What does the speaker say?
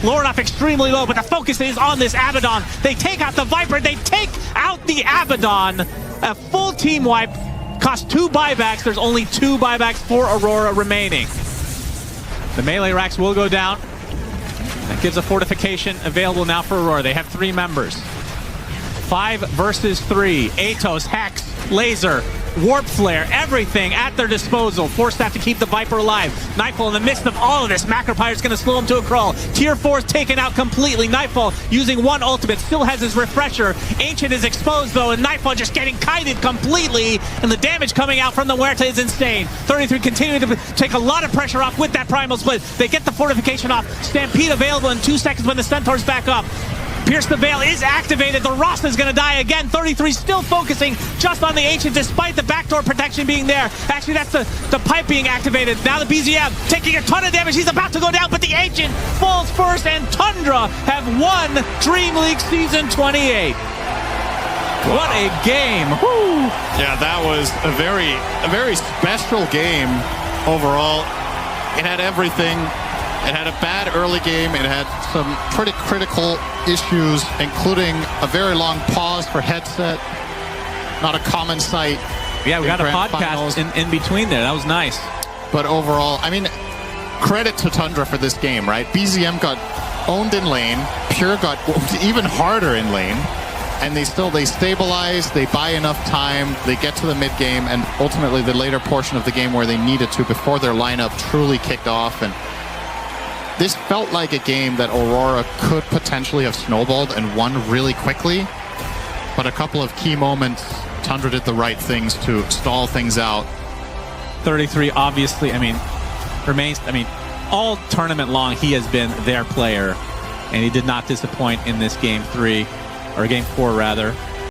Lord off extremely low, but the focus is on this Abaddon. They take out the Viper, they take out the Abaddon. A full team wipe costs 2 buybacks. There's only 2 buybacks for Aurora remaining. The melee racks will go down. That gives a fortification available now for Aurora. They have 3 members. 5 versus 3. Atos, Hex, Laser, Warp Flare, everything at their disposal. Force Staff to keep the Viper alive. Nightfall in the midst of all of this. Macropyre's going to slow him to a crawl. Tier 4 is taken out completely. Nightfall using 1 ultimate. Still has his refresher. Ancient is exposed though, and Nightfall just getting kited completely. And the damage coming out from the Huerta is insane. 33 continuing to take a lot of pressure off with that Primal Split. They get the fortification off. Stampede available in 2 seconds when the Centaur's back up. Pierce the Veil is activated. The Rasta is going to die again. 33 still focusing just on the Ancient despite the backdoor protection being there. Actually, that's the pipe being activated. Now the BZM taking a ton of damage. He's about to go down, but the Ancient falls first, and Tundra have won DreamLeague Season 28. What a game. Woo. Yeah, that was a very special game overall. It had everything. It had a bad early game. It had some pretty critical issues, including a very long pause for headset. Not a common sight. Yeah, we got a podcast in between there. That was nice. But overall, I mean, credit to Tundra for this game, right? BZM got owned in lane. Pure got owned even harder in lane. And they stabilize, they buy enough time, they get to the mid game, and ultimately the later portion of the game where they needed to before their lineup truly kicked off. And this felt like a game that Aurora could potentially have snowballed and won really quickly. But a couple of key moments, Tundra did the right things to stall things out. 33 obviously, remains, all tournament long he has been their player. And he did not disappoint in this game 3, or game 4 rather.